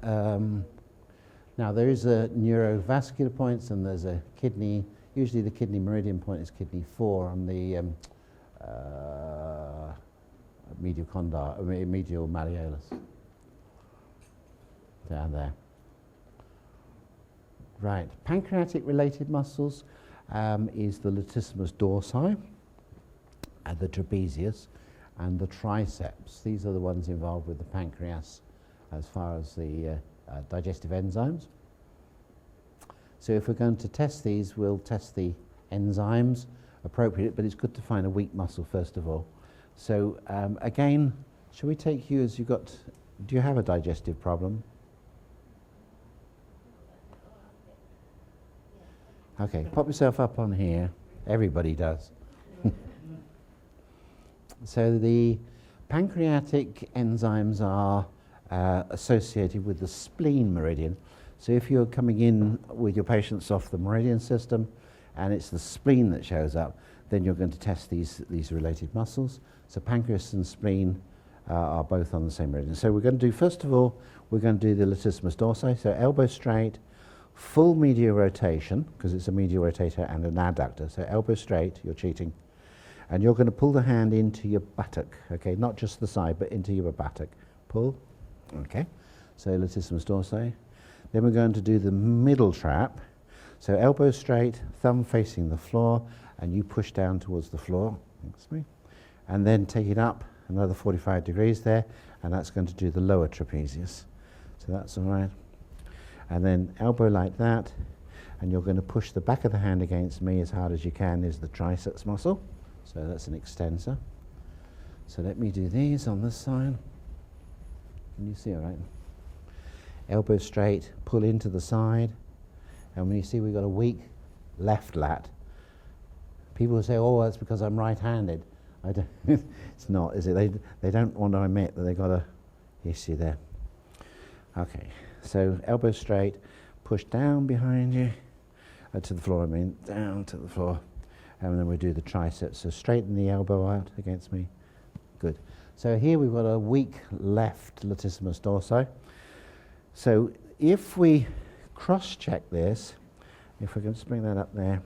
Now there is a neurovascular points and there's a kidney, usually the kidney meridian point is kidney 4 on the medial malleolus, down there. Right, pancreatic related muscles is the latissimus dorsi, and the trapezius, and the triceps. These are the ones involved with the pancreas as far as the digestive enzymes. So if we're going to test these, we'll test the enzymes appropriate, but it's good to find a weak muscle first of all. So again, shall we take you as do you have a digestive problem? Okay, pop yourself up on here. Everybody does. So the pancreatic enzymes are associated with the spleen meridian. So if you're coming in with your patients off the meridian system and it's the spleen that shows up, then you're going to test these related muscles. So pancreas and spleen are both on the same meridian. So we're going to do, first of all, we're going to do the latissimus dorsi. So elbow straight, full medial rotation, because it's a medial rotator and an adductor. So elbow straight, you're cheating. And you're going to pull the hand into your buttock, okay? Not just the side, but into your buttock. Pull, okay? So latissimus dorsi. Then we're going to do the middle trap. So elbow straight, thumb facing the floor, and you push down towards the floor. Thanks, me. And then take it up another 45 degrees there, and that's going to do the lower trapezius. So that's all right. And then elbow like that, and you're going to push the back of the hand against me as hard as you can, is the triceps muscle. So that's an extensor. So let me do these on this side. Can you see all right? Elbow straight, pull into the side. And when you see we've got a weak left lat, people will say, oh, that's because I'm right-handed. I don't it's not, is it? They don't want to admit that they've got a issue there. Okay, so elbow straight, push down behind you, to the floor, down to the floor. And then we do the triceps. So straighten the elbow out against me. Good. So here we've got a weak left latissimus dorsi. So if we cross-check this, if we can just bring that up there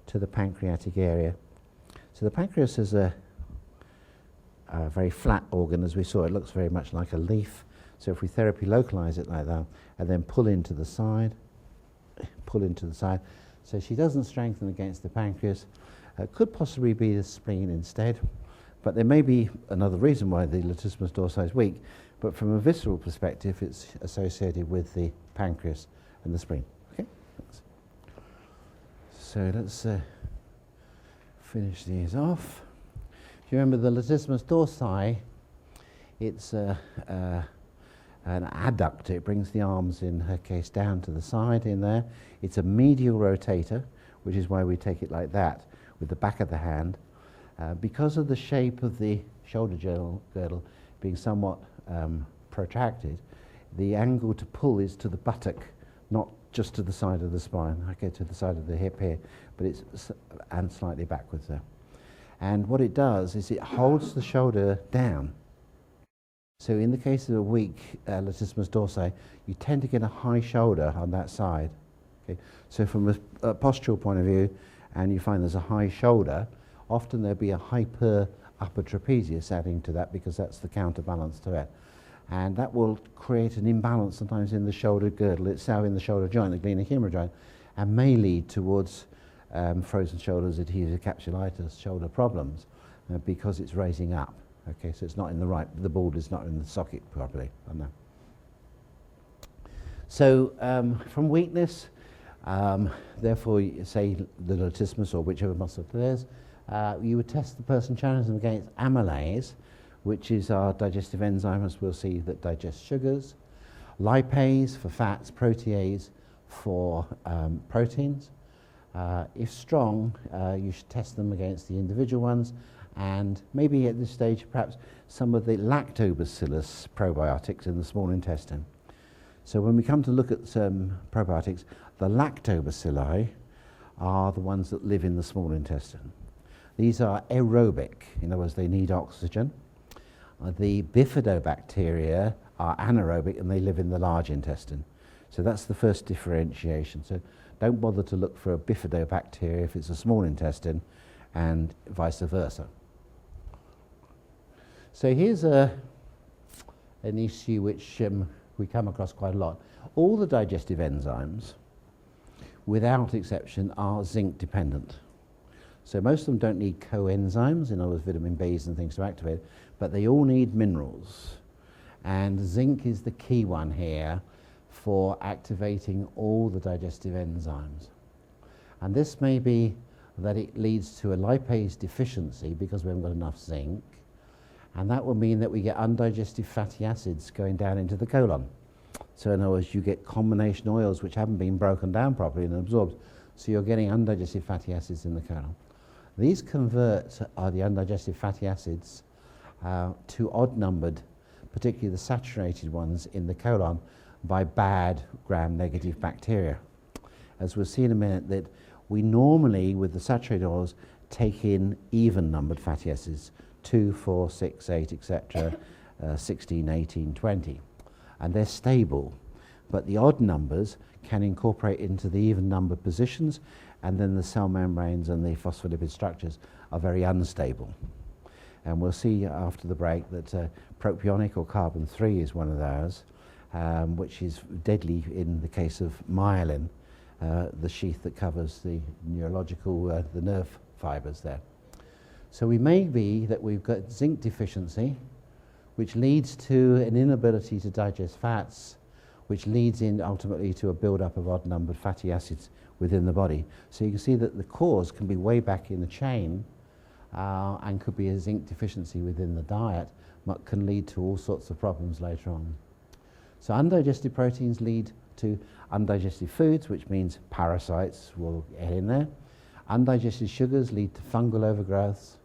to the pancreatic area. So the pancreas is a very flat organ, as we saw. It looks very much like a leaf. So if we therapy localize it like that, and then pull into the side, so she doesn't strengthen against the pancreas. Could possibly be the spleen instead, but there may be another reason why the latissimus dorsi is weak, but from a visceral perspective, it's associated with the pancreas and the spleen. Okay, thanks. So let's finish these off. If you remember the latissimus dorsi, it's an adductor. It brings the arms, in her case, down to the side in there. It's a medial rotator, which is why we take it like that, with the back of the hand. Because of the shape of the shoulder girdle being somewhat protracted, the angle to pull is to the buttock, not just to the side of the spine. Okay, to the side of the hip here, but it's and slightly backwards there. And what it does is it holds the shoulder down. So in the case of a weak latissimus dorsi, you tend to get a high shoulder on that side. Okay? So from a postural point of view, and you find there's a high shoulder, often there'll be a hyper upper trapezius adding to that, because that's the counterbalance to it. And that will create an imbalance sometimes in the shoulder girdle itself, in the shoulder joint, the glenohumeral joint, and may lead towards frozen shoulders, adhesive capsulitis, shoulder problems, because it's raising up. Okay, so it's not in the right, the board is not in the socket properly. I know. So from weakness, therefore, you say the latissimus or whichever muscle it is, you would test the person, challenge them against amylase, which is our digestive enzyme, as we'll see, that digests sugars, lipase for fats, protease for proteins. If strong, you should test them against the individual ones, and maybe at this stage, perhaps some of the lactobacillus probiotics in the small intestine. So when we come to look at some probiotics, the lactobacilli are the ones that live in the small intestine. These are aerobic, in other words, they need oxygen. The bifidobacteria are anaerobic and they live in the large intestine. So that's the first differentiation. So don't bother to look for a bifidobacteria if it's a small intestine, and vice versa. So here's an issue which we come across quite a lot. All the digestive enzymes, without exception, are zinc dependent. So most of them don't need coenzymes, in other words, vitamin Bs and things to activate, but they all need minerals. And zinc is the key one here for activating all the digestive enzymes. And this may be that it leads to a lipase deficiency because we haven't got enough zinc, and that will mean that we get undigested fatty acids going down into the colon. So in other words, you get combination oils which haven't been broken down properly and absorbed, so you're getting undigested fatty acids in the colon. These convert the undigested fatty acids to odd-numbered, particularly the saturated ones in the colon, by bad gram-negative bacteria. As we'll see in a minute, that we normally, with the saturated oils, take in even-numbered fatty acids, 2, 4, 6, 8, etc., 16, 18, 20. And they're stable. But the odd numbers can incorporate into the even-numbered positions, and then the cell membranes and the phospholipid structures are very unstable. And we'll see after the break that propionic or carbon-3 is one of those, which is deadly in the case of myelin, the sheath that covers the neurological, the nerve fibers there. So we may be that we've got zinc deficiency, which leads to an inability to digest fats, which leads in ultimately to a build-up of odd-numbered fatty acids within the body. So you can see that the cause can be way back in the chain and could be a zinc deficiency within the diet, but can lead to all sorts of problems later on. So undigested proteins lead to undigested foods, which means parasites will get in there. Undigested sugars lead to fungal overgrowths,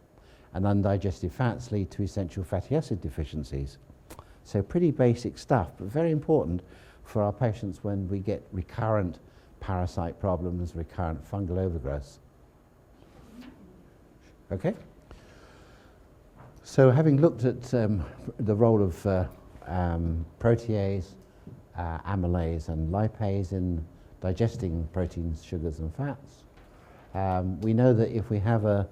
and undigested fats lead to essential fatty acid deficiencies. So pretty basic stuff, but very important for our patients when we get recurrent parasite problems, recurrent fungal overgrowths. Okay? So having looked at the role of protease, amylase and lipase in digesting proteins, sugars and fats, we know that if we have a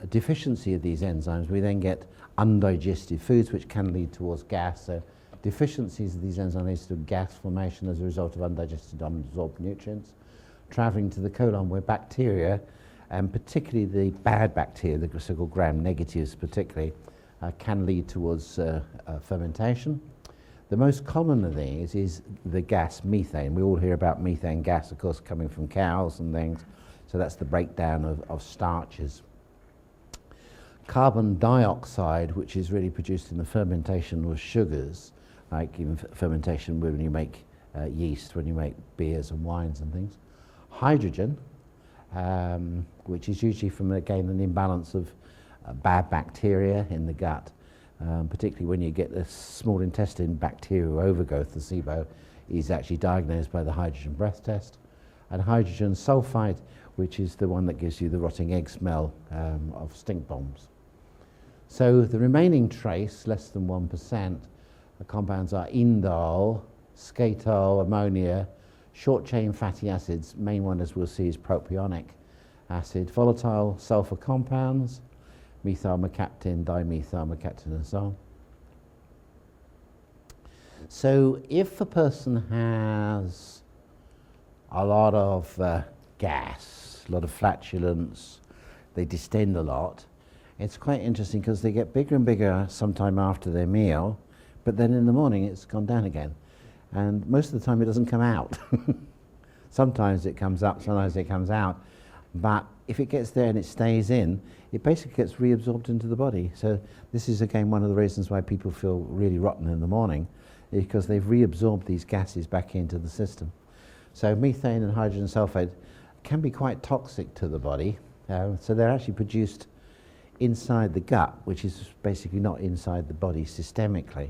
deficiency of these enzymes, we then get undigested foods, which can lead towards gas. So deficiencies of these enzymes leads to gas formation as a result of undigested, unabsorbed nutrients, traveling to the colon where bacteria, and particularly the bad bacteria, the so-called gram-negatives particularly, can lead towards fermentation. The most common of these is the gas methane. We all hear about methane gas, of course, coming from cows and things. So that's the breakdown of starches. Carbon dioxide, which is really produced in the fermentation of sugars, like in fermentation when you make yeast, when you make beers and wines and things. Hydrogen, which is usually from, again, an imbalance of bad bacteria in the gut, particularly when you get the small intestine bacterial overgrowth, the SIBO, is actually diagnosed by the hydrogen breath test. And hydrogen sulfide, which is the one that gives you the rotting egg smell of stink bombs. So the remaining trace, less than 1%, the compounds are indole, skatole, ammonia, short-chain fatty acids. Main one, as we'll see, is propionic acid, volatile sulfur compounds, methyl mercaptan, dimethyl mercaptan, and so on. So if a person has a lot of gas, a lot of flatulence, they distend a lot, it's quite interesting because they get bigger and bigger sometime after their meal, but then in the morning it's gone down again. And most of the time it doesn't come out. Sometimes it comes up, sometimes it comes out. But if it gets there and it stays in, it basically gets reabsorbed into the body. So this is again one of the reasons why people feel really rotten in the morning, because they've reabsorbed these gases back into the system. So methane and hydrogen sulfide can be quite toxic to the body. So they're actually produced inside the gut, which is basically not inside the body systemically.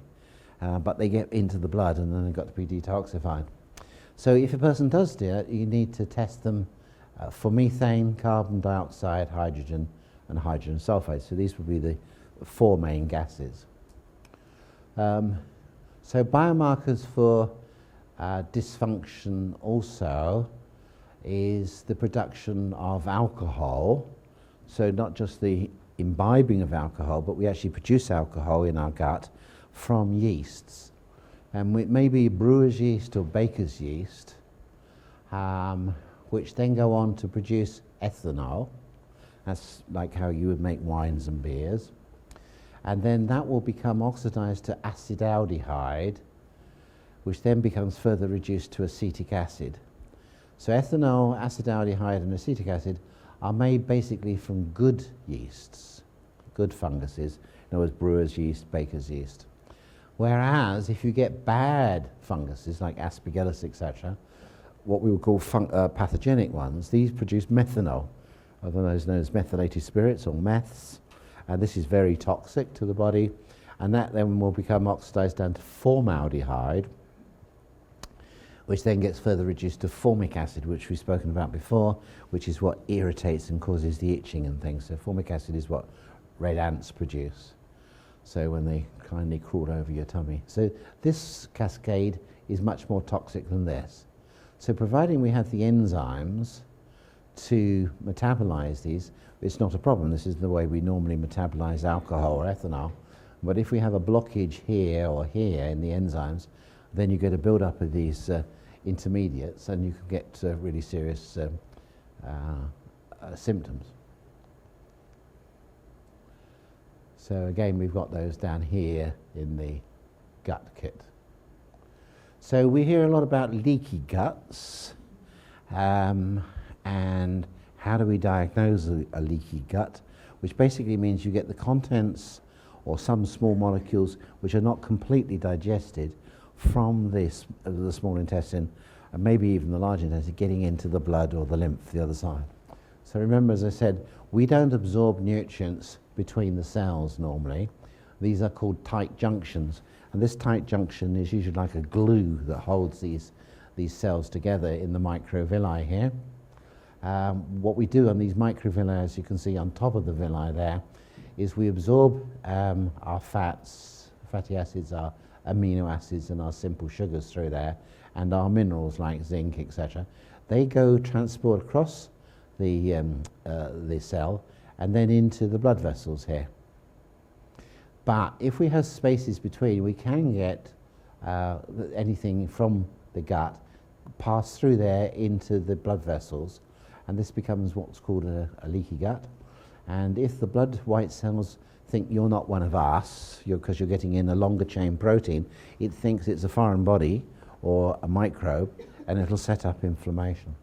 But they get into the blood and then they've got to be detoxified. So if a person does do it, you need to test them for methane, carbon dioxide, hydrogen, and hydrogen sulfide. So these would be the four main gases. So biomarkers for dysfunction also is the production of alcohol. So not just the imbibing of alcohol, but we actually produce alcohol in our gut from yeasts. And it may be brewer's yeast or baker's yeast, which then go on to produce ethanol. That's like how you would make wines and beers. And then that will become oxidized to acetaldehyde, which then becomes further reduced to acetic acid. So ethanol, acetaldehyde, and acetic acid are made basically from good yeasts, good funguses, in other words, brewer's yeast, baker's yeast. Whereas if you get bad funguses like Aspergillus, etc., what we would call pathogenic ones, these produce methanol, otherwise known as methylated spirits or meths, and this is very toxic to the body, and that then will become oxidized down to formaldehyde, which then gets further reduced to formic acid, which we've spoken about before, which is what irritates and causes the itching and things. So formic acid is what red ants produce, so when they kindly crawl over your tummy. So this cascade is much more toxic than this. So providing we have the enzymes to metabolize these, it's not a problem. This is the way we normally metabolize alcohol or ethanol. But if we have a blockage here or here in the enzymes, then you get a build-up of these intermediates, and you can get really serious symptoms. So again, we've got those down here in the gut kit. So we hear a lot about leaky guts, and how do we diagnose a leaky gut, which basically means you get the contents or some small molecules which are not completely digested from the small intestine, and maybe even the large intestine, getting into the blood or the lymph the other side. So remember, as I said, we don't absorb nutrients between the cells normally. These are called tight junctions, and this tight junction is usually like a glue that holds these cells together in the microvilli here. What we do on these microvilli, as you can see on top of the villi there, is we absorb our fats, fatty acids, our amino acids, and our simple sugars through there, and our minerals like zinc, etc. They go transport across the cell and then into the blood vessels here. But if we have spaces between, we can get anything from the gut pass through there into the blood vessels, and this becomes what's called a leaky gut. And if the blood white cells think you're not one of us, because you're getting in a longer chain protein, it thinks it's a foreign body or a microbe, and it'll set up inflammation.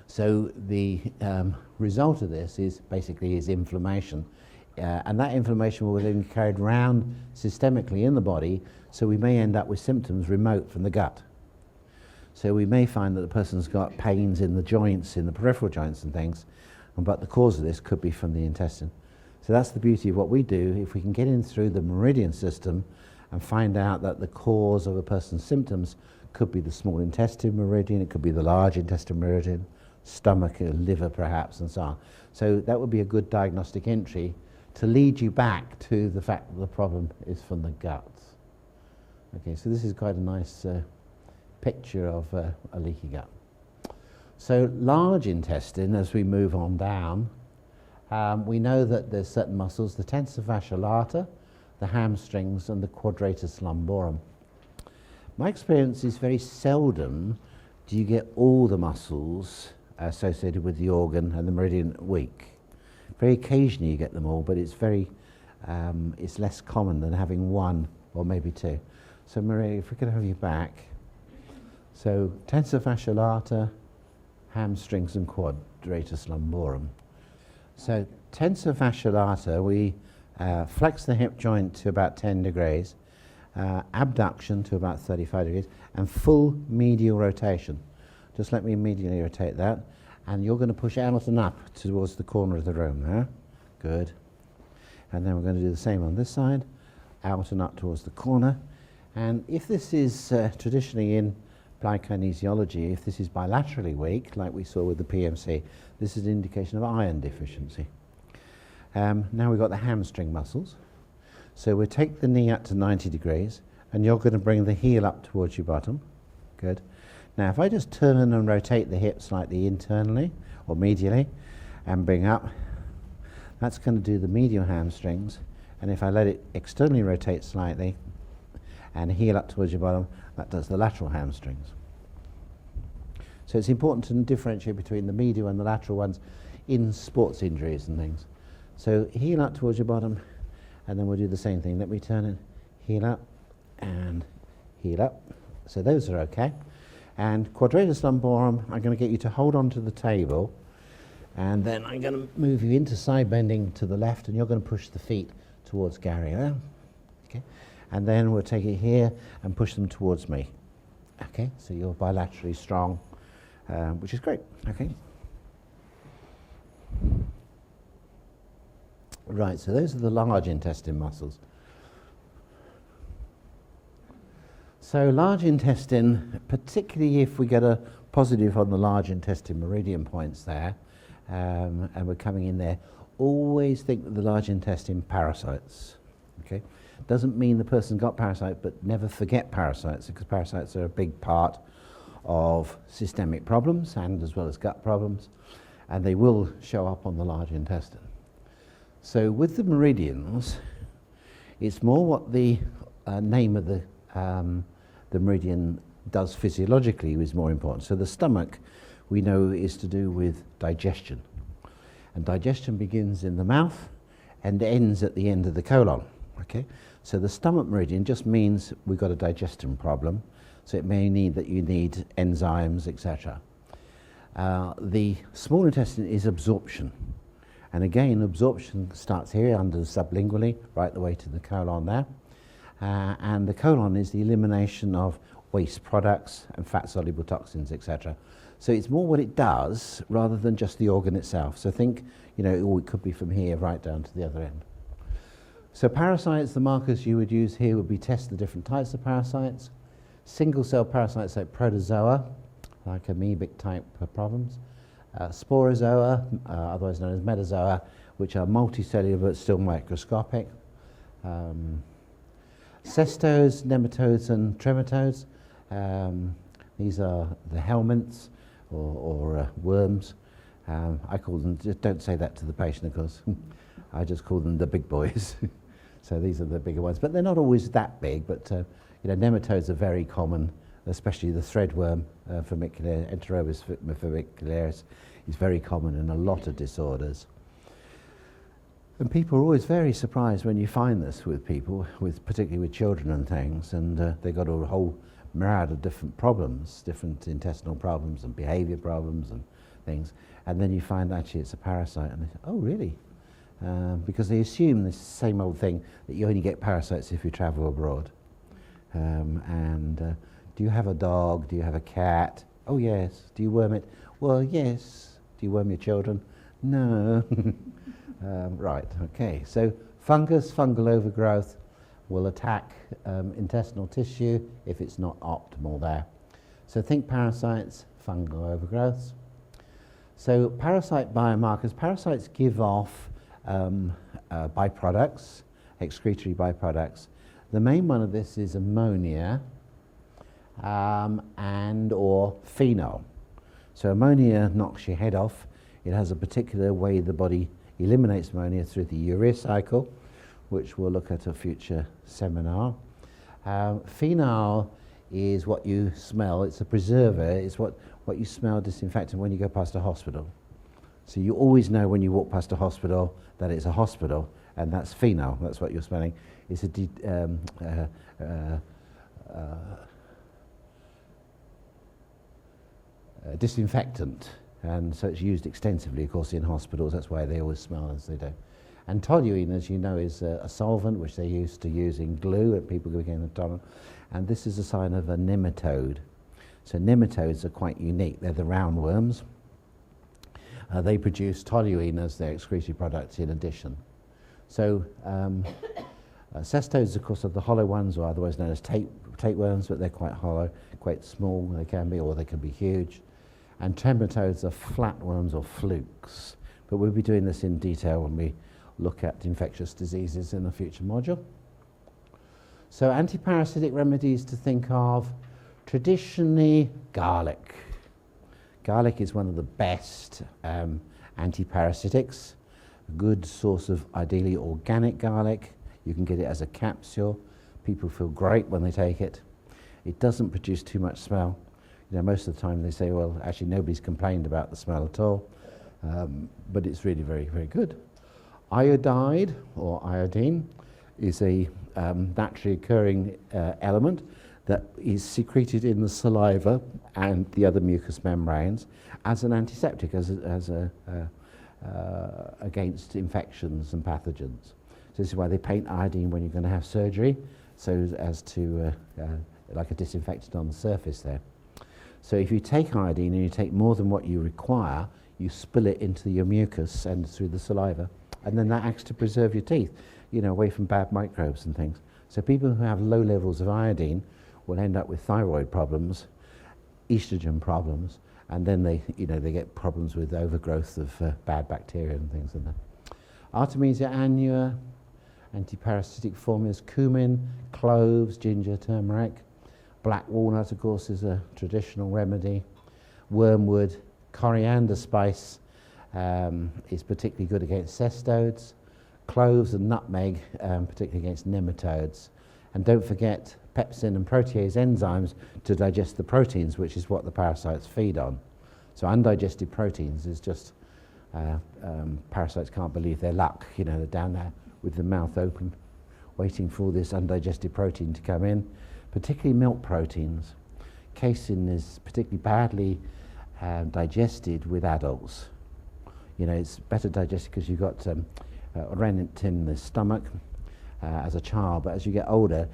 So the result of this is basically inflammation, and that inflammation will then be carried around systemically in the body, so we may end up with symptoms remote from the gut. So we may find that the person's got pains in the joints, in the peripheral joints and things, but the cause of this could be from the intestine. So that's the beauty of what we do. If we can get in through the meridian system and find out that the cause of a person's symptoms could be the small intestine meridian, it could be the large intestine meridian, stomach, liver perhaps, and so on. So that would be a good diagnostic entry to lead you back to the fact that the problem is from the guts. Okay, so this is quite a nice picture of a leaky gut. So large intestine, as we move on down, we know that there's certain muscles, the tensor fascia lata, the hamstrings, and the quadratus lumborum. My experience is very seldom do you get all the muscles associated with the organ and the meridian weak. Very occasionally you get them all, but it's it's less common than having one or maybe two. So Maria, if we could have you back. So tensor fascia lata, hamstrings, and quadratus lumborum. So tensor fascia lata, we flex the hip joint to about 10 degrees, abduction to about 35 degrees, and full medial rotation. Just let me medially rotate that, and you're going to push out and up towards the corner of the room there. Good. And then we're going to do the same on this side, out and up towards the corner. And if this is traditionally in kinesiology, if this is bilaterally weak, like we saw with the PMC, this is an indication of iron deficiency. Now we've got the hamstring muscles. So we'll take the knee up to 90 degrees, and you're going to bring the heel up towards your bottom. Good. Now if I just turn and rotate the hip slightly internally or medially and bring up, that's going to do the medial hamstrings. And if I let it externally rotate slightly and heel up towards your bottom, that does the lateral hamstrings. So it's important to differentiate between the medial and the lateral ones in sports injuries and things. So heel up towards your bottom, and then we'll do the same thing. Let me turn it, heel up and heel up. So those are okay. And quadratus lumborum, I'm going to get you to hold on to the table, and then I'm going to move you into side bending to the left, and you're going to push the feet towards Gary. Okay. And then we'll take it here and push them towards me. Okay, so you're bilaterally strong, which is great. Okay. Right, so those are the large intestine muscles. So large intestine, particularly if we get a positive on the large intestine meridian points there, and we're coming in there, always think that the large intestine parasites. Okay, doesn't mean the person's got parasite, but never forget parasites, because parasites are a big part of systemic problems and as well as gut problems, and they will show up on the large intestine. So with the meridians, it's more what the name of the meridian does physiologically is more important. So the stomach, we know, is to do with digestion. And digestion begins in the mouth and ends at the end of the colon. Okay? So the stomach meridian just means we've got a digestion problem. So it may need that you need enzymes, etc. The small intestine is absorption. And again, absorption starts here under the sublingually, right the way to the colon there. And the colon is the elimination of waste products and fat-soluble toxins, etc. So it's more what it does rather than just the organ itself. So think, it could be from here right down to the other end. So parasites, the markers you would use here would be test the different types of parasites. Single-cell parasites like protozoa, like amoebic type problems. Sporozoa, otherwise known as metazoa, which are multicellular but still microscopic. Cestos, nematodes and trematodes. These are the helminths or worms. I call them, just don't say that to the patient, of course. I just call them the big boys. So these are the bigger ones, but they're not always that big. But nematodes are very common, especially the threadworm, Enterobus formicularis, is very common in a lot of disorders. And people are always very surprised when you find this with people, particularly with children and things, and they've got a whole myriad of different problems, different intestinal problems and behavior problems and things, and then you find actually it's a parasite, and they say, oh really? Because they assume this same old thing, that you only get parasites if you travel abroad. Do you have a dog? Do you have a cat? Oh yes. Do you worm it? Well, yes. Do you worm your children? No. Right, okay. So fungus, fungal overgrowth will attack intestinal tissue if it's not optimal there. So think parasites, fungal overgrowths. So parasite biomarkers. Parasites give off byproducts, excretory byproducts. The main one of this is ammonia and or phenol. So ammonia knocks your head off. It has a particular way the body eliminates ammonia through the urea cycle, which we'll look at a future seminar. Phenol is what you smell. It's a preserver. It's what you smell disinfectant when you go past a hospital. So you always know when you walk past a hospital that it's a hospital, and that's phenol. That's what you're smelling. It's a disinfectant, and so it's used extensively, of course, in hospitals. That's why they always smell as they do. And toluene, as you know, is a solvent which they used to use in glue, and people became intolerant. And this is a sign of a nematode. So nematodes are quite unique. They're the roundworms. They produce toluene as their excretory product in addition. So cestodes, of course, are the hollow ones, or otherwise known as tapeworms, but they're quite hollow, quite small they can be, or they can be huge. And trematodes are flatworms or flukes. But we'll be doing this in detail when we look at infectious diseases in a future module. So antiparasitic remedies to think of, traditionally garlic. Garlic is one of the best antiparasitics, a good source of ideally organic garlic. You can get it as a capsule. People feel great when they take it. It doesn't produce too much smell. You know, most of the time they say, well, actually nobody's complained about the smell at all, but it's really very, very good. Iodide, or iodine, is a naturally occurring element that is secreted in the saliva and the other mucous membranes as an antiseptic, against infections and pathogens. So this is why they paint iodine when you're going to have surgery, so as to, like a disinfectant on the surface there. So if you take iodine and you take more than what you require, you spill it into your mucus and through the saliva, and then that acts to preserve your teeth, you know, away from bad microbes and things. So people who have low levels of iodine will end up with thyroid problems, estrogen problems, and then they get problems with overgrowth of bad bacteria and things like that. Artemisia annua, antiparasitic formulas, cumin, cloves, ginger, turmeric. Black walnut, of course, is a traditional remedy. Wormwood, coriander spice is particularly good against cestodes. Cloves and nutmeg, particularly against nematodes. And don't forget pepsin and protease enzymes to digest the proteins, which is what the parasites feed on. So undigested proteins is just, parasites can't believe their luck. You know, they're down there with the mouth open, waiting for this undigested protein to come in, particularly milk proteins. Casein is particularly badly digested with adults. You know, it's better digested because you've got rennet in the stomach as a child, but as you get older,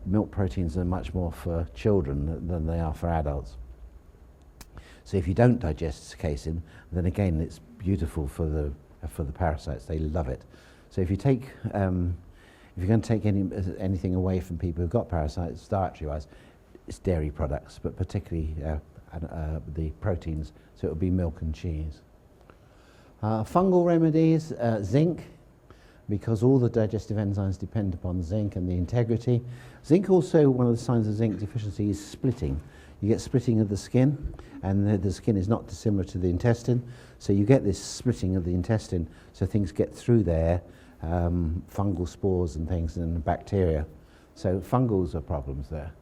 milk proteins are much more for children than they are for adults. So if you don't digest casein, then again it's beautiful for the parasites. They love it. So if you take, if you're going to take anything away from people who've got parasites, dietary-wise, it's dairy products, but particularly the proteins. So it would be milk and cheese. Fungal remedies, zinc, because all the digestive enzymes depend upon zinc and the integrity. Zinc also, one of the signs of zinc deficiency is splitting. You get splitting of the skin, and the skin is not dissimilar to the intestine, so you get this splitting of the intestine, so things get through there, fungal spores and things and bacteria. So fungals are problems there.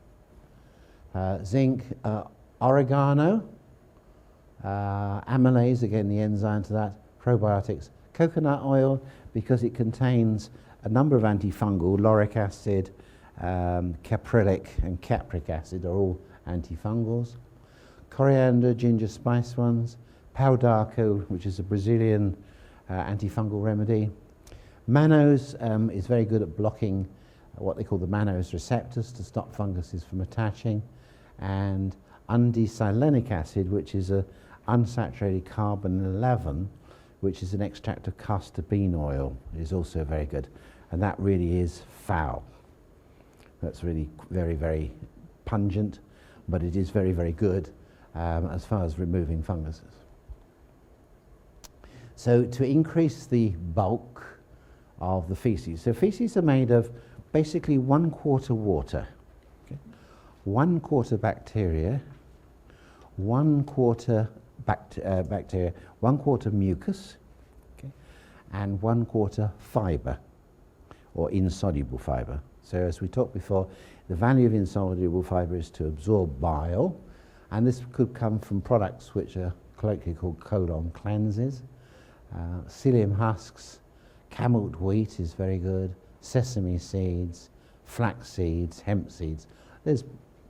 Zinc, oregano, amylase, again the enzyme to that, probiotics, coconut oil, because it contains a number of antifungal, lauric acid, caprylic and capric acid are all antifungals. Coriander, ginger, spice ones. Pau d'arco, which is a Brazilian antifungal remedy. Mannose is very good at blocking what they call the mannose receptors to stop funguses from attaching. And undesilenic acid, which is a unsaturated carbon-11, which is an extract of castor bean oil, is also very good. And that really is foul. That's really very, very pungent, but it is very, very good as far as removing funguses. So to increase the bulk of the feces. So feces are made of basically 1/4 water, okay? 1/4 bacteria, 1/4 bacteria, 1/4 mucus, okay, and 1/4 fibre, or insoluble fibre. So as we talked before, the value of insoluble fibre is to absorb bile, and this could come from products which are colloquially called colon cleanses. Psyllium husks, camelt wheat is very good, sesame seeds, flax seeds, hemp seeds. There's,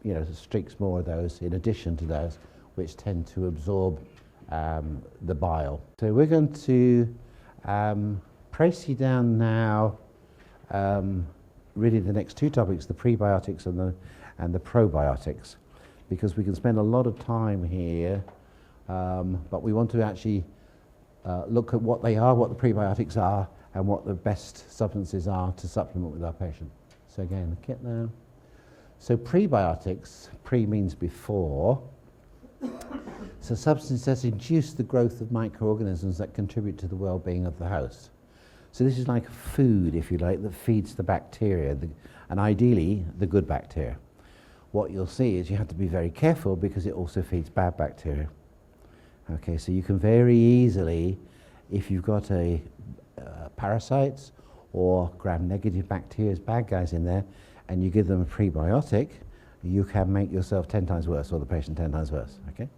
you know, streaks more of those in addition to those which tend to absorb the bile. So we're going to trace you down now really the next two topics, the prebiotics and the probiotics, because we can spend a lot of time here, but we want to actually look at what they are, what the prebiotics are, and what the best substances are to supplement with our patient. So again, the kit now. So prebiotics, pre means before. So substances that induce the growth of microorganisms that contribute to the well-being of the host. So this is like food, if you like, that feeds the bacteria, and ideally the good bacteria. What you'll see is you have to be very careful because it also feeds bad bacteria. Okay, so you can very easily, if you've got parasites or gram-negative bacteria, bad guys in there, and you give them a prebiotic, you can make yourself 10 times worse or the patient 10 times worse. Okay,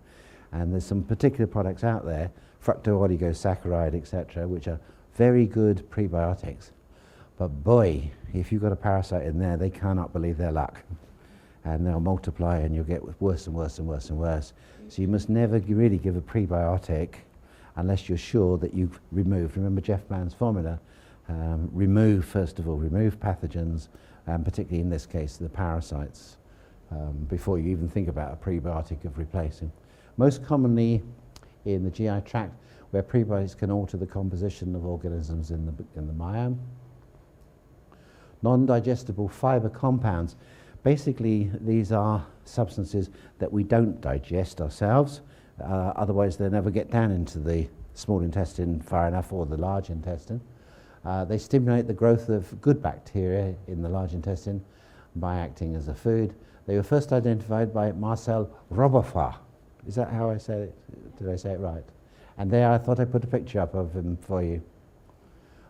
and there's some particular products out there, fructooligosaccharides, etc., which are very good prebiotics. But boy, if you've got a parasite in there, they cannot believe their luck. And they'll multiply and you'll get worse and worse and worse and worse. So you must never really give a prebiotic unless you're sure that you've removed, remember Jeff Bland's formula, first of all, remove pathogens, and particularly in this case, the parasites, before you even think about a prebiotic of replacing. Most commonly in the GI tract, where prebiotics can alter the composition of organisms in the myome. Non-digestible fiber compounds. Basically, these are substances that we don't digest ourselves, otherwise they'll never get down into the small intestine far enough, or the large intestine. They stimulate the growth of good bacteria in the large intestine by acting as a food. They were first identified by Marcel Roberfoy. Is that how I said it? Did I say it right? And there I thought I put a picture up of him for you.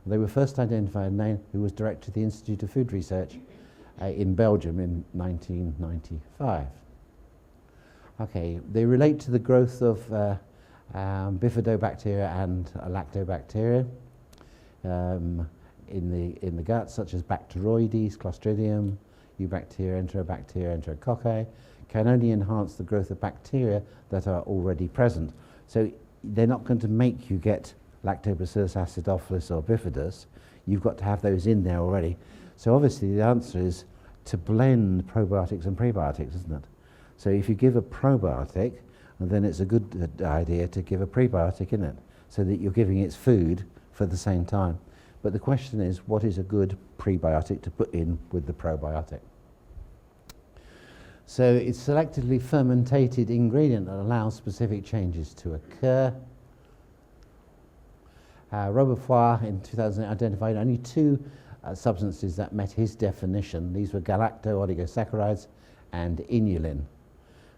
They were first identified, who was director of the Institute of Food Research in Belgium in 1995. Okay, they relate to the growth of bifidobacteria and lactobacteria in the gut, such as Bacteroides, Clostridium, Eubacteria, Enterobacteria, Enterococci, can only enhance the growth of bacteria that are already present. So they're not going to make you get Lactobacillus acidophilus or bifidus. You've got to have those in there already. So obviously the answer is to blend probiotics and prebiotics, isn't it? So if you give a probiotic, then it's a good idea to give a prebiotic in it, so that you're giving its food for the same time. But the question is, what is a good prebiotic to put in with the probiotic? So it's selectively fermentated ingredient that allows specific changes to occur. Roberfoy in 2000 identified only two substances that met his definition. These were galacto-oligosaccharides and inulin.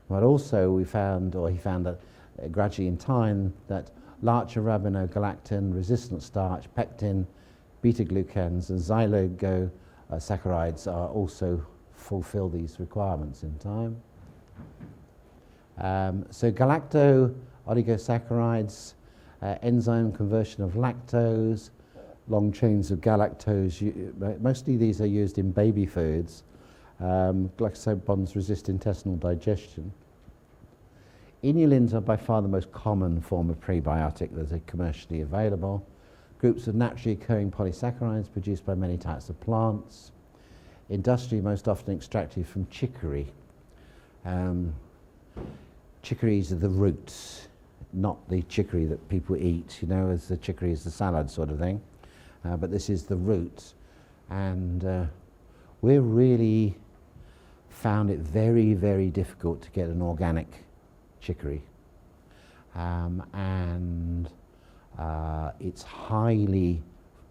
But also he found that gradually in time that larch-arabinogalactan, resistant starch, pectin, beta-glucans and xylogosaccharides are also fulfill these requirements in time. So galacto-oligosaccharides, enzyme conversion of lactose, long chains of galactose, mostly these are used in baby foods. Glycoside bonds resist intestinal digestion. Inulins are by far the most common form of prebiotic that are commercially available. Groups of naturally occurring polysaccharides produced by many types of plants. Industrially most often extracted from chicory. Chicories are the roots, not the chicory that people eat, you know, as the chicory is the salad sort of thing. But this is the roots. And we really found it very, very difficult to get an organic chicory. It's highly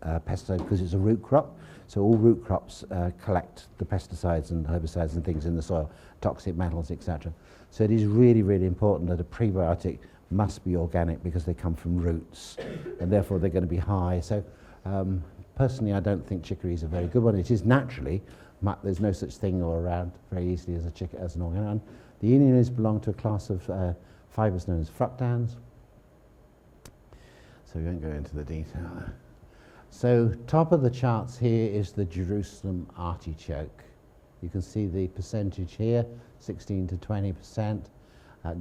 pesticide because it's a root crop. So all root crops collect the pesticides and herbicides and things in the soil, toxic metals, etc. So it is really, really important that a prebiotic must be organic because they come from roots, and therefore they're going to be high. So personally, I don't think chicory is a very good one. It is naturally, there's no such thing around very easily as an organ. The inulins belong to a class of fibers known as fructans. So we won't go into the detail there. So top of the charts here is the Jerusalem artichoke. You can see the percentage here, 16 to 20%.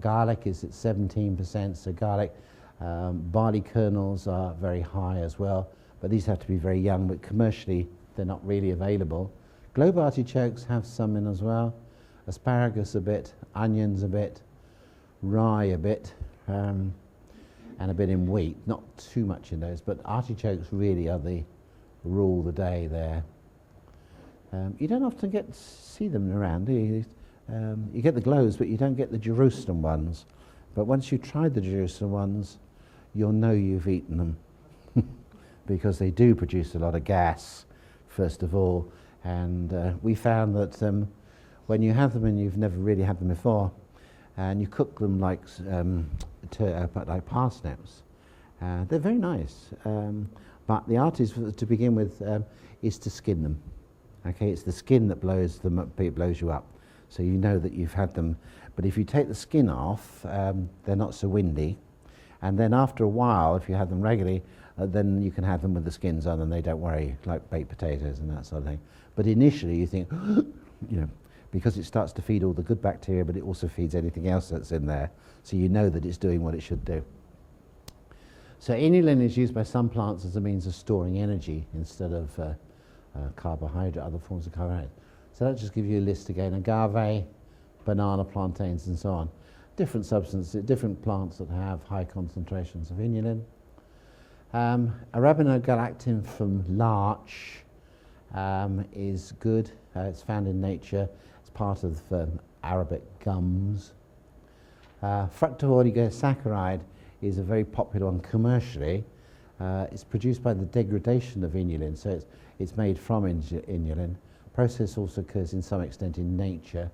Garlic is at 17%, so garlic. Barley kernels are very high as well, but these have to be very young, but commercially they're not really available. Globe artichokes have some in as well. Asparagus a bit, onions a bit, rye a bit, and a bit in wheat. Not too much in those, but artichokes really are the rule the day there. You don't often see them around, do you? You get the Globes, but you don't get the Jerusalem ones. But once you try the Jerusalem ones, you'll know you've eaten them. because they do produce a lot of gas, first of all. And we found that when you have them and you've never really had them before, and you cook them like parsnips, they're very nice. But the art is, to begin with, is to skin them. Okay, it's the skin that blows them up, it blows you up. So you know that you've had them. But if you take the skin off, they're not so windy. And then after a while, if you have them regularly, then you can have them with the skins on and they don't worry, like baked potatoes and that sort of thing. But initially you think, you know, because it starts to feed all the good bacteria, but it also feeds anything else that's in there. So you know that it's doing what it should do. So inulin is used by some plants as a means of storing energy instead of carbohydrate, other forms of carbohydrate. So that just gives you a list again: agave, banana, plantains, and so on. Different substances, different plants that have high concentrations of inulin. Arabinogalactin from larch is good. It's found in nature. It's part of Arabic gums. Fructooligosaccharide is a very popular one commercially. It's produced by the degradation of inulin, so it's made from inulin. Process also occurs in some extent in nature,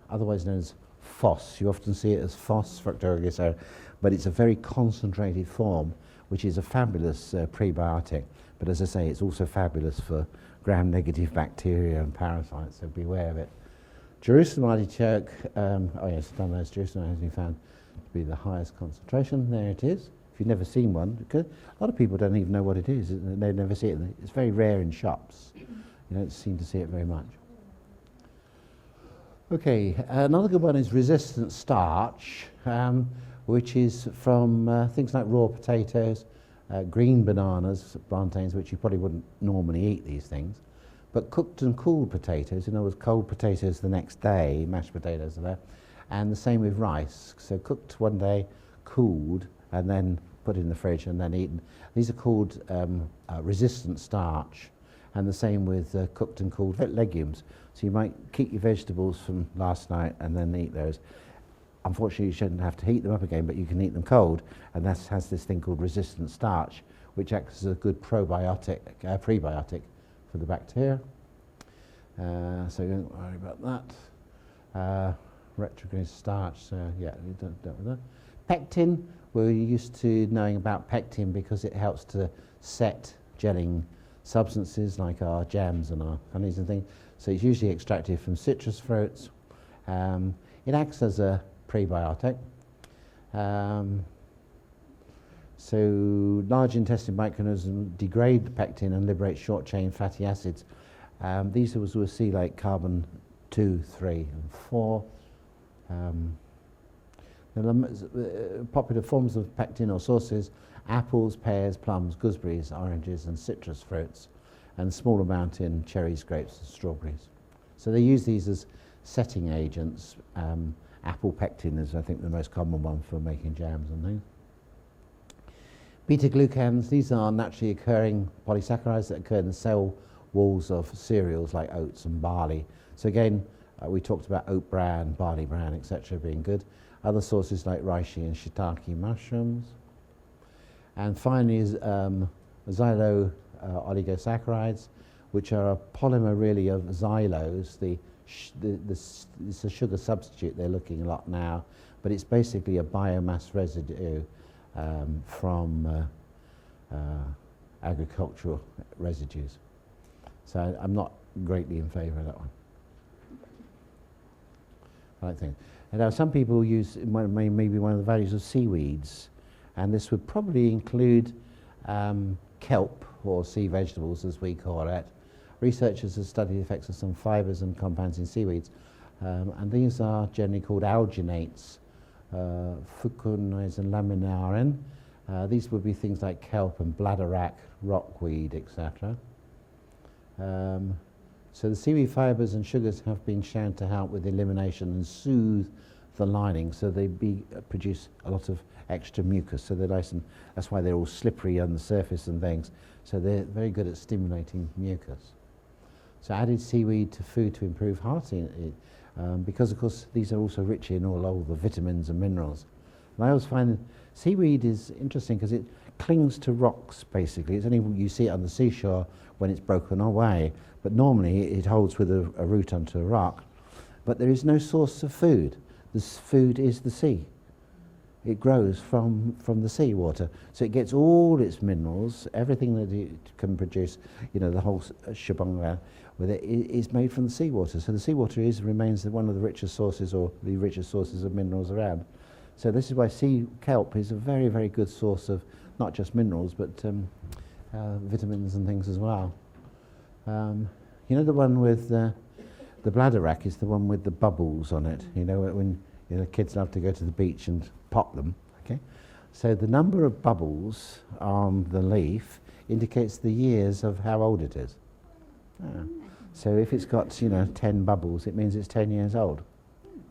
otherwise known as FOS. You often see it as FOS, fructooligosaccharide, but it's a very concentrated form, which is a fabulous prebiotic. But as I say, it's also fabulous for gram-negative bacteria and parasites, so beware of it. Jerusalem artichoke, oh yes, Jerusalem has been found to be the highest concentration. There it is. If you've never seen one, because a lot of people don't even know what it is. They never see it. It's very rare in shops. You don't seem to see it very much. Okay, another good one is resistant starch, which is from things like raw potatoes, green bananas, plantains, which you probably wouldn't normally eat these things, but cooked and cooled potatoes, in other words, cold potatoes the next day, mashed potatoes are there, and the same with rice. So cooked one day, cooled, and then put in the fridge and then eaten. These are called resistant starch, and the same with cooked and cooled legumes. So you might keep your vegetables from last night and then eat those. Unfortunately, you shouldn't have to heat them up again, but you can eat them cold, and that has this thing called resistant starch, which acts as a good prebiotic for the bacteria. So you don't worry about that. Retrograde starch, so yeah, you don't with that. Pectin, we're used to knowing about pectin because it helps to set gelling substances like our jams and our honeys and things. So it's usually extracted from citrus fruits. It acts as a prebiotic. So large intestine microorganisms degrade the pectin and liberate short-chain fatty acids. These we'll see like carbon 2, 3, and 4. Popular forms of pectin or sources: apples, pears, plums, gooseberries, oranges, and citrus fruits, and small amount in cherries, grapes, and strawberries. So they use these as setting agents. Apple pectin is, I think, the most common one for making jams and things. Beta-glucans, these are naturally occurring polysaccharides that occur in the cell walls of cereals like oats and barley. So again, we talked about oat bran, barley bran, etc. being good. Other sources like reishi and shiitake mushrooms. And finally is xylo-oligosaccharides, which are a polymer really of xylose. It's a sugar substitute they're looking a lot now, but it's basically a biomass residue from agricultural residues. So I'm not greatly in favour of that one. I don't think. And now some people use maybe one of the values of seaweeds, and this would probably include kelp, or sea vegetables as we call it. Researchers have studied the effects of some fibres and compounds in seaweeds, and these are generally called alginates, fucunase and laminarin. These would be things like kelp and bladderwrack, rockweed, etc. So the seaweed fibres and sugars have been shown to help with elimination and soothe the lining, so they produce a lot of extra mucus, so they're nice, and that's why they're all slippery on the surface and things. So they're very good at stimulating mucus. So added seaweed to food to improve heart, because of course these are also rich in all the vitamins and minerals. And I always find seaweed is interesting because it clings to rocks, basically. It's only you see it on the seashore when it's broken away, but normally it holds with a root onto a rock. But there is no source of food. This food is the sea. It grows from the seawater. So it gets all its minerals, everything that it can produce, you know, the whole shebang with it is made from the seawater. So the seawater remains one of the richest sources, or the richest sources of minerals around. So this is why sea kelp is a very, very good source of not just minerals, but vitamins and things as well. You know, the one with the bladder wrack is the one with the bubbles on it. You know, when kids love to go to the beach and pop them. Okay, so the number of bubbles on the leaf indicates the years of how old it is. So if it's got 10 bubbles, it means it's 10 years old.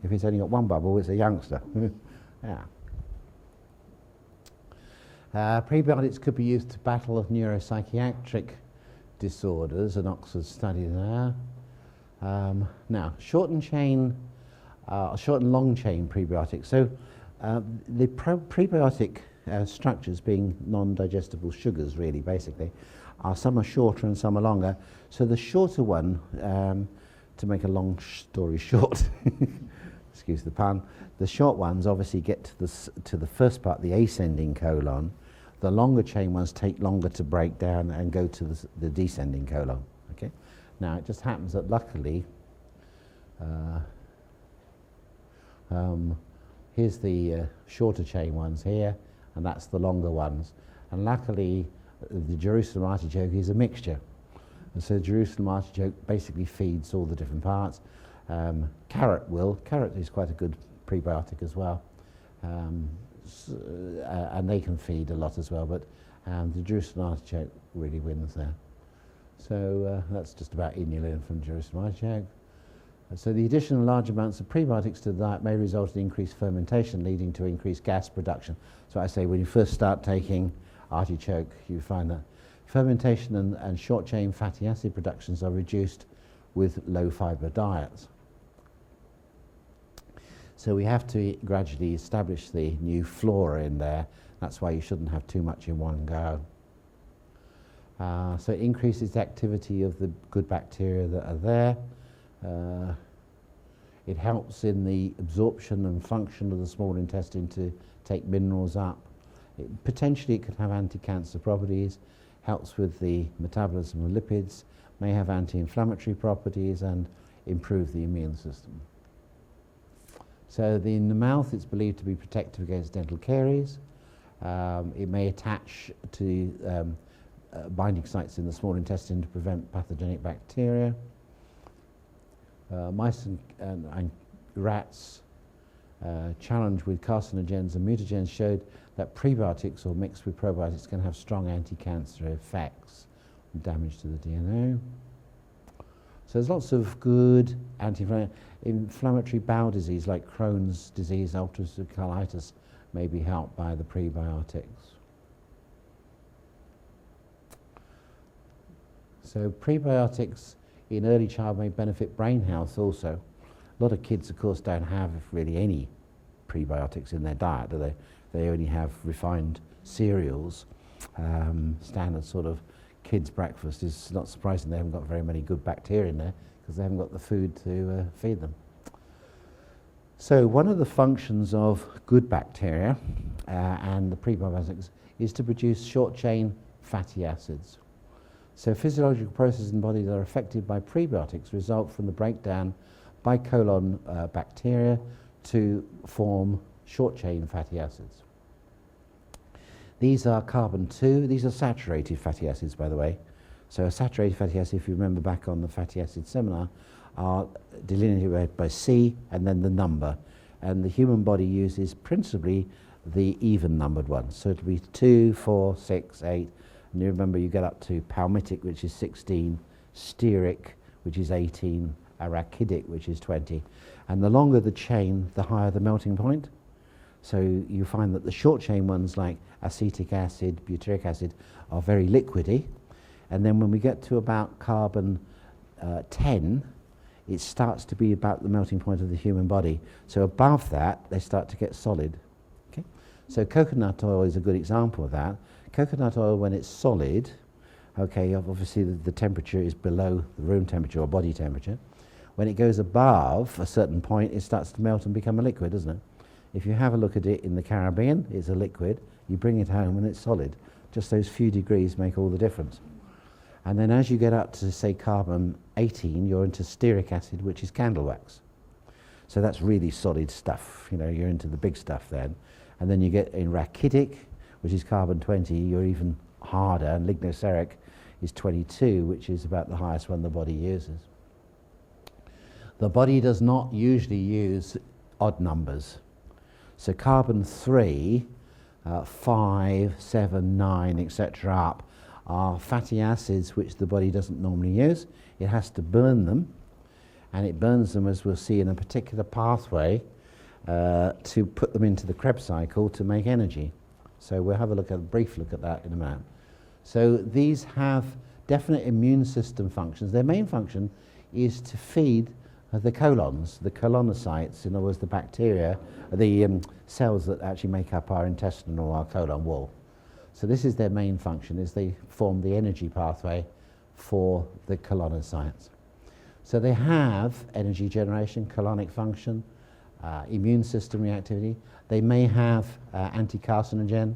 If it's only got one bubble, it's a youngster. Prebiotics could be used to battle neuropsychiatric disorders, an Oxford study there. Now, short and long chain prebiotics. So the prebiotic structures, being non-digestible sugars really basically, some are shorter and some are longer. So the shorter one, to make a long story short, excuse the pun, the short ones obviously get to the first part, the ascending colon. The longer chain ones take longer to break down and go to the descending colon. Okay. Now it just happens that luckily, here's the shorter chain ones here, and that's the longer ones. And luckily, the Jerusalem artichoke is a mixture. And so Jerusalem artichoke basically feeds all the different parts. Carrot is quite a good prebiotic as well. And they can feed a lot as well, but the Jerusalem artichoke really wins there. So that's just about inulin from Jerusalem artichoke. So the addition of large amounts of prebiotics to the diet may result in increased fermentation, leading to increased gas production. So I say when you first start taking artichoke, you find that fermentation and short-chain fatty acid productions are reduced with low-fibre diets. So we have to gradually establish the new flora in there. That's why you shouldn't have too much in one go. So it increases the activity of the good bacteria that are there. It helps in the absorption and function of the small intestine to take minerals up. Potentially it could have anti-cancer properties, helps with the metabolism of lipids, may have anti-inflammatory properties and improve the immune system. So in the mouth it's believed to be protective against dental caries. It may attach to binding sites in the small intestine to prevent pathogenic bacteria. Mice and rats challenged with carcinogens and mutagens showed that prebiotics or mixed with probiotics can have strong anti-cancer effects, damage to the DNA. So there's lots of good anti-inflammatory bowel disease like Crohn's disease, ulcerative colitis may be helped by the prebiotics. So prebiotics in early child may benefit brain health also. A lot of kids, of course, don't have really any prebiotics in their diet, do they? They only have refined cereals. Standard sort of kids' breakfast is not surprising they haven't got very many good bacteria in there because they haven't got the food to feed them. So one of the functions of good bacteria and the prebiotics is to produce short-chain fatty acids. So physiological processes in the body that are affected by prebiotics result from the breakdown by colon bacteria to form short-chain fatty acids. These are carbon-2, these are saturated fatty acids, by the way. So a saturated fatty acid, if you remember back on the fatty acid seminar, are delineated by C and then the number. And the human body uses principally the even-numbered ones. So it'll be 2, 4, 6, 8. And you remember you get up to palmitic, which is 16, stearic, which is 18, arachidic, which is 20. And the longer the chain, the higher the melting point. So you find that the short chain ones like acetic acid, butyric acid are very liquidy. And then when we get to about carbon 10, it starts to be about the melting point of the human body. So above that, they start to get solid. Okay? So coconut oil is a good example of that. Coconut oil, when it's solid, okay, obviously the temperature is below the room temperature or body temperature. When it goes above a certain point, it starts to melt and become a liquid, doesn't it? If you have a look at it in the Caribbean, it's a liquid. You bring it home and it's solid. Just those few degrees make all the difference. And then as you get up to, say, carbon 18, you're into stearic acid, which is candle wax. So that's really solid stuff. You know, you're into the big stuff then. And then you get in rachitic, which is carbon 20, you're even harder, and lignoceric is 22, which is about the highest one the body uses. The body does not usually use odd numbers. So carbon 3, 5, 7, 9, etc. up are fatty acids which the body doesn't normally use. It has to burn them, and it burns them, as we'll see, in a particular pathway to put them into the Krebs cycle to make energy. So we'll have a brief look at that in a minute. So these have definite immune system functions. Their main function is to feed the colons, the colonocytes, in other words, the bacteria, the cells that actually make up our intestinal or our colon wall. So this is their main function, is they form the energy pathway for the colonocytes. So they have energy generation, colonic function, immune system reactivity. They may have anti-carcinogen.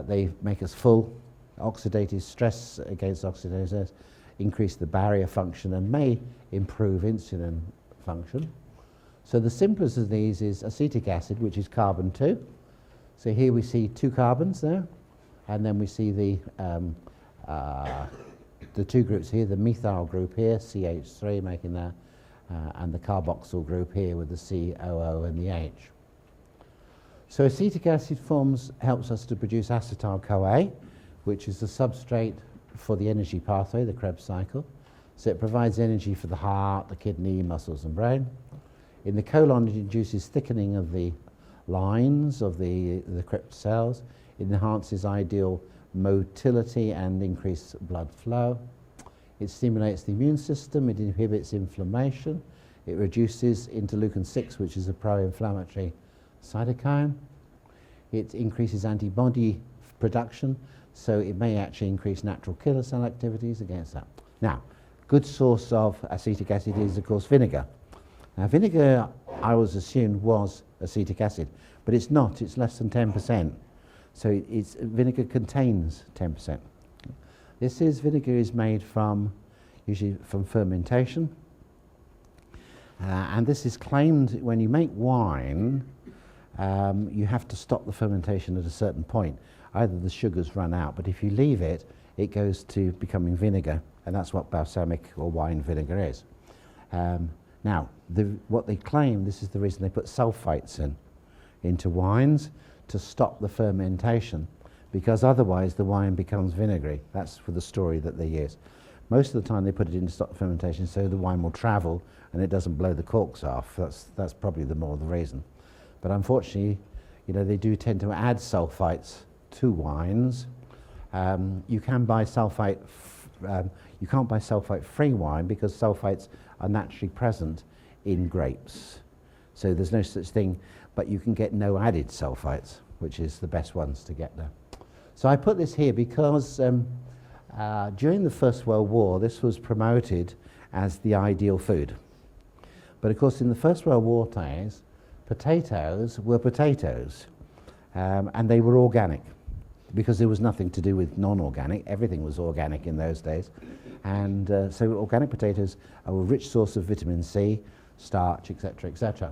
They make us full, oxidative stress against oxidative, increase the barrier function, and may improve insulin function. So the simplest of these is acetic acid, which is carbon 2. So here we see 2 carbons there, and then we see the 2 groups here, the methyl group here, CH3 making that, and the carboxyl group here with the COO and the H. So acetic acid helps us to produce acetyl-CoA, which is the substrate for the energy pathway, the Krebs cycle. So it provides energy for the heart, the kidney, muscles and brain. In the colon, it induces thickening of the lines of the Krebs cells. It enhances ideal motility and increased blood flow. It stimulates the immune system. It inhibits inflammation. It reduces interleukin-6, which is a pro-inflammatory cytokine. It increases antibody production, so it may actually increase natural killer cell activities against that. Now, good source of acetic acid is, of course, vinegar. Now, vinegar, I was assumed, was acetic acid, but it's not. It's less than 10%. So vinegar contains 10%. Vinegar is made usually from fermentation. And this is claimed when you make wine, you have to stop the fermentation at a certain point. Either the sugars run out, but if you leave it, it goes to becoming vinegar, and that's what balsamic or wine vinegar is. Now, what they claim, this is the reason they put sulfites into wines, to stop the fermentation, because otherwise the wine becomes vinegary. That's for the story that they use. Most of the time they put it in to stop the fermentation so the wine will travel and it doesn't blow the corks off. That's probably the reason. But unfortunately, you know, they do tend to add sulfites to wines. You can buy sulfite. You can't buy sulfite-free wine because sulfites are naturally present in grapes. So there's no such thing, but you can get no added sulfites, which is the best ones to get there. So I put this here because during the First World War, this was promoted as the ideal food. But of course, in the First World War days, potatoes were potatoes, and they were organic, because there was nothing to do with non-organic. Everything was organic in those days. And so organic potatoes are a rich source of vitamin C, starch, etc., etc.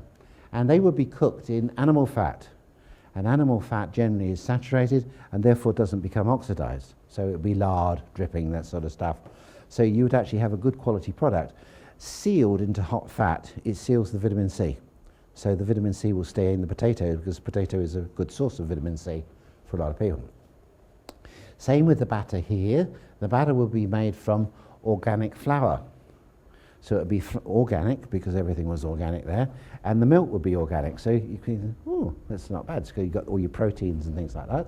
And they would be cooked in animal fat. And animal fat generally is saturated and therefore doesn't become oxidized. So it would be lard, dripping, that sort of stuff. So you would actually have a good quality product. Sealed into hot fat, it seals the vitamin C. So the vitamin C will stay in the potato because potato is a good source of vitamin C for a lot of people. Same with the batter here. The batter will be made from organic flour. So it would be organic because everything was organic there, and the milk would be organic. So you can think, oh, that's not bad. So you've got all your proteins and things like that.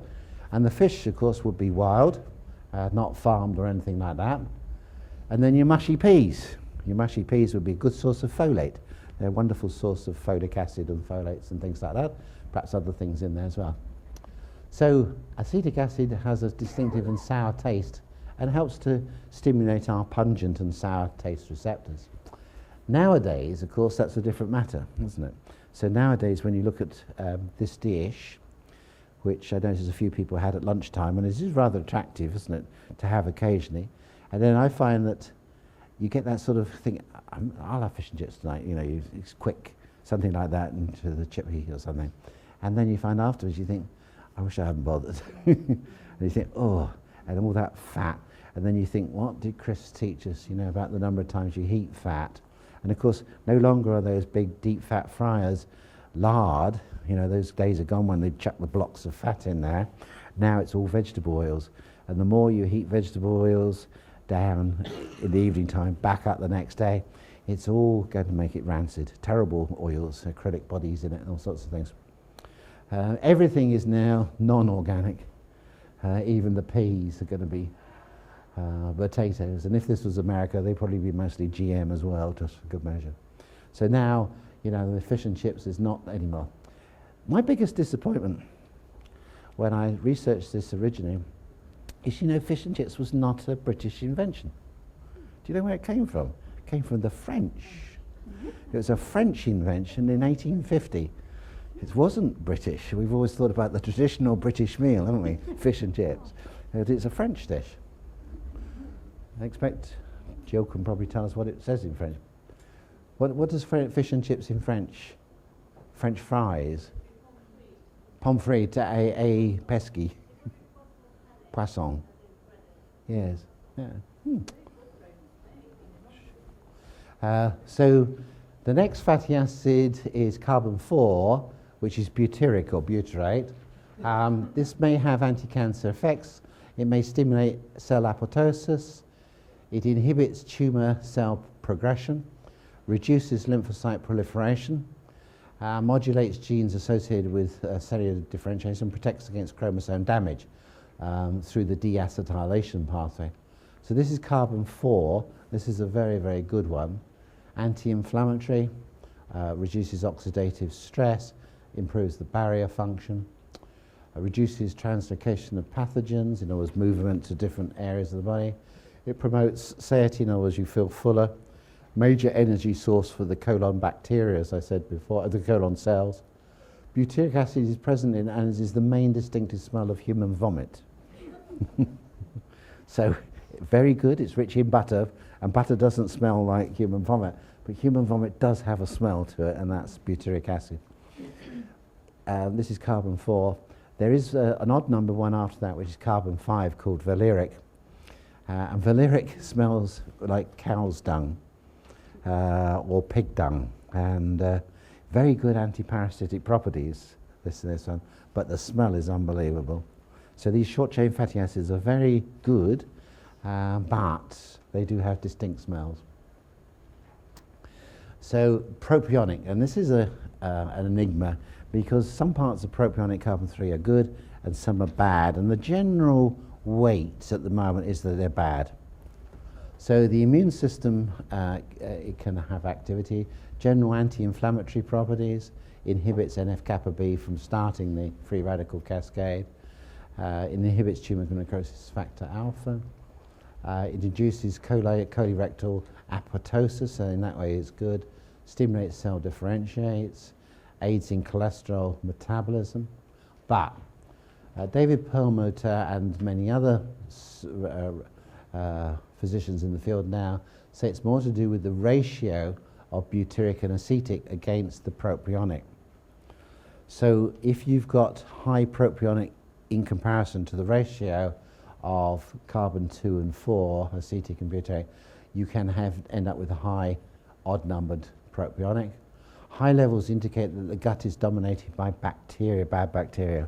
And the fish, of course, would be wild, not farmed or anything like that. And then your mushy peas. Your mushy peas would be a good source of folate. They're a wonderful source of folic acid and folates and things like that. Perhaps other things in there as well. So acetic acid has a distinctive and sour taste and helps to stimulate our pungent and sour taste receptors. Nowadays, of course, that's a different matter, isn't it? So nowadays, when you look at this dish, which I noticed a few people had at lunchtime, and it is rather attractive, isn't it, to have occasionally. And then I find that you get that sort of thing, I'll have fish and chips tonight, you know, it's quick, something like that, into the chip heat or something. And then you find afterwards, you think, I wish I hadn't bothered. And you think, oh, and all that fat. And then you think, what did Chris teach us, you know, about the number of times you heat fat? And of course, no longer are those big deep fat fryers lard. You know, those days are gone when they chuck the blocks of fat in there. Now it's all vegetable oils. And the more you heat vegetable oils down in the evening time, back up the next day, it's all going to make it rancid. Terrible oils, acrylic bodies in it, and all sorts of things. Everything is now non-organic. Even the peas are going to be potatoes. And if this was America, they'd probably be mostly GM as well, just for good measure. So now, you know, the fish and chips is not anymore. My biggest disappointment when I researched this originally is, you know, fish and chips was not a British invention. Do you know where it came from? It came from the French. It was a French invention in 1850. It wasn't British. We've always thought about the traditional British meal, haven't we? Fish and chips. It's a French dish. I expect Jill can probably tell us what it says in French. What does fish and chips in French? French fries. Pommes frites, a pesky. Poisson. Yes. Yeah. So the next fatty acid is carbon 4, which is butyric or butyrate. This may have anti-cancer effects. It may stimulate cell apoptosis. It inhibits tumor cell progression, reduces lymphocyte proliferation, modulates genes associated with cellular differentiation, and protects against chromosome damage through the deacetylation pathway. So this is carbon 4. This is a very, very good one. Anti-inflammatory, reduces oxidative stress, improves the barrier function, reduces translocation of pathogens, in other words, movement to different areas of the body. It promotes satiety, in other words, you feel fuller. Major energy source for the colon bacteria, as I said before, the colon cells. Butyric acid is present in and is the main distinctive smell of human vomit. So, very good, it's rich in butter, and butter doesn't smell like human vomit, but human vomit does have a smell to it, and that's butyric acid. This is carbon 4. There is an odd number one after that, which is carbon 5, called valeric. And valeric smells like cow's dung or pig dung, and very good anti-parasitic properties, this one, but the smell is unbelievable. So these short-chain fatty acids are very good, but they do have distinct smells. So propionic, and this is an enigma, because some parts of propionic carbon 3 are good and some are bad, and the general weight at the moment is that they're bad. So the immune system, it can have activity, general anti-inflammatory properties, inhibits NF-kappa B from starting the free radical cascade, it inhibits tumor necrosis factor alpha, it induces colorectal apoptosis, so in that way it's good, stimulates cell differentiates, aids in cholesterol metabolism, but David Perlmutter and many other physicians in the field now say it's more to do with the ratio of butyric and acetic against the propionic. So if you've got high propionic in comparison to the ratio of carbon 2 and 4, acetic and butyric, you can end up with a high odd-numbered propionic. High levels indicate that the gut is dominated by bacteria, bad bacteria.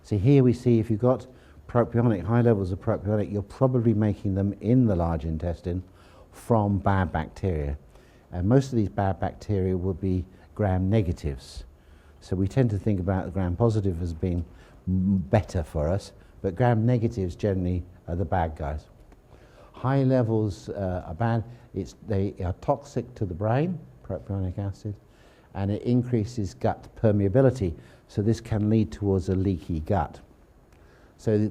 So here we see if you've got propionic, high levels of propionic, you're probably making them in the large intestine from bad bacteria. And most of these bad bacteria will be gram negatives. So we tend to think about the gram positive as being better for us, but gram negatives generally are the bad guys. High levels are bad. They are toxic to the brain, propionic acid, and it increases gut permeability. So this can lead towards a leaky gut. So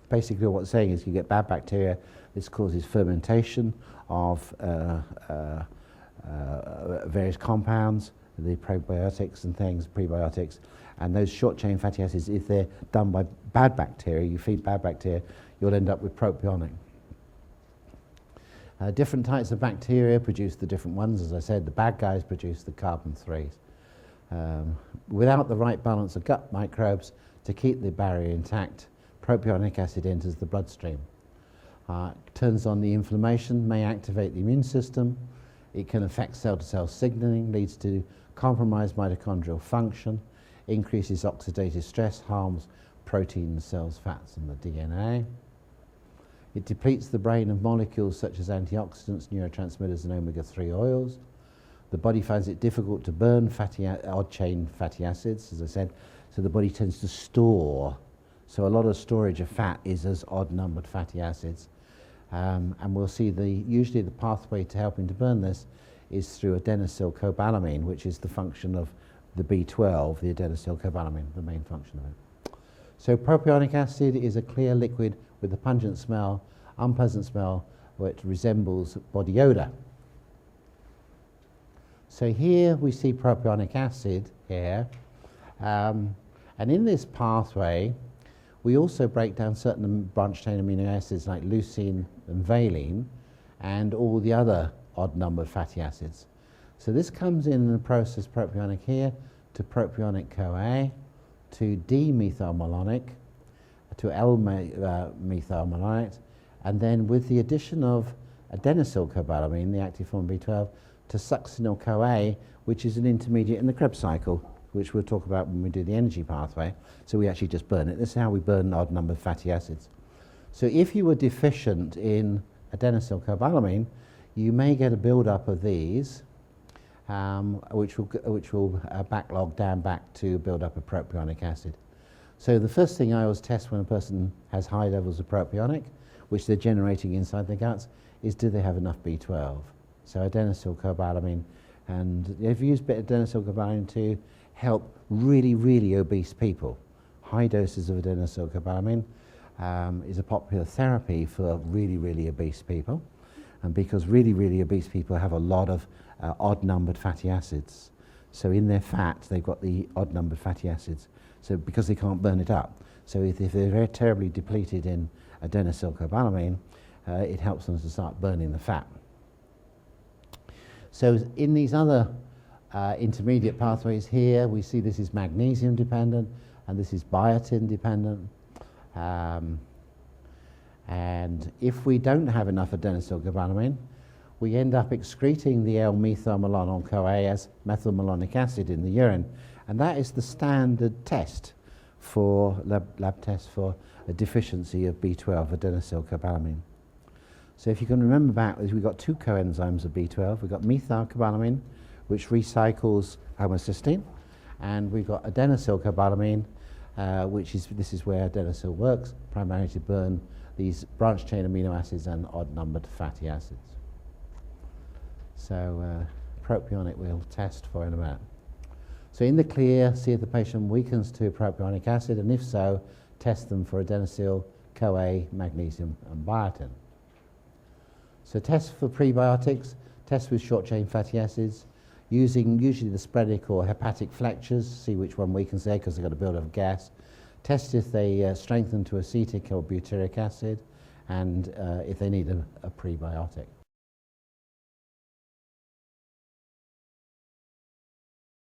basically what it's saying is you get bad bacteria. This causes fermentation of various compounds, the probiotics and things, prebiotics, and those short-chain fatty acids, if they're done by bad bacteria, you feed bad bacteria, you'll end up with propionic. Different types of bacteria produce the different ones. As I said, the bad guys produce the carbon 3s. Without the right balance of gut microbes to keep the barrier intact, propionic acid enters the bloodstream. Turns on the inflammation, may activate the immune system. It can affect cell-to-cell signaling, leads to compromised mitochondrial function, increases oxidative stress, harms proteins, cells, fats, and the DNA. It depletes the brain of molecules such as antioxidants, neurotransmitters, and omega-3 oils. The body finds it difficult to burn odd-chain fatty acids, as I said, so the body tends to store. So a lot of storage of fat is as odd-numbered fatty acids. And we'll see usually the pathway to helping to burn this is through adenosylcobalamin, which is the function of the B12, the adenosylcobalamin, the main function of it. So propionic acid is a clear liquid with a pungent smell, unpleasant smell, which resembles body odor. So here we see propionic acid here, and in this pathway we also break down certain branch chain amino acids like leucine and valine and all the other odd numbered fatty acids. So this comes in the process propionic here to propionic CoA, to D-methylmalonic, to L-methylmalonate, and then with the addition of adenosylcobalamin, the active form B12, to succinyl-CoA, which is an intermediate in the Krebs cycle, which we'll talk about when we do the energy pathway. So we actually just burn it. This is how we burn odd-numbered fatty acids. So if you were deficient in adenosylcobalamin, you may get a build-up of these, which will backlog down back to build up of propionic acid. So the first thing I always test when a person has high levels of propionic, which they're generating inside their guts, is do they have enough B12? So adenosylcobalamin, and they've used a bit of adenosylcobalamin to help really, really obese people. High doses of adenosylcobalamin is a popular therapy for really, really obese people. And because really, really obese people have a lot of odd-numbered fatty acids. So in their fat, they've got the odd-numbered fatty acids. So because they can't burn it up. So if they're very terribly depleted in adenosylcobalamin, it helps them to start burning the fat. So in these other intermediate pathways here, we see this is magnesium dependent and this is biotin dependent. And if we don't have enough adenosylcobalamin, we end up excreting the L-methylmalonyl-CoA as methylmalonic acid in the urine. And that is the standard test for lab test for a deficiency of B12, adenosylcobalamin. So if you can remember back, we've got two coenzymes of B12. We've got methylcobalamin, which recycles homocysteine, and we've got adenosylcobalamin, this is where adenosyl works, primarily to burn these branch chain amino acids and odd-numbered fatty acids. So propionic we'll test for in a minute. So in the clear, see if the patient weakens to propionic acid, and if so, test them for adenosyl, CoA, magnesium, and biotin. So test for prebiotics, test with short-chain fatty acids, using usually the splenic or hepatic flexures, see which one weakens there because they've got a build-up of gas. Test if they strengthen to acetic or butyric acid, and if they need a prebiotic.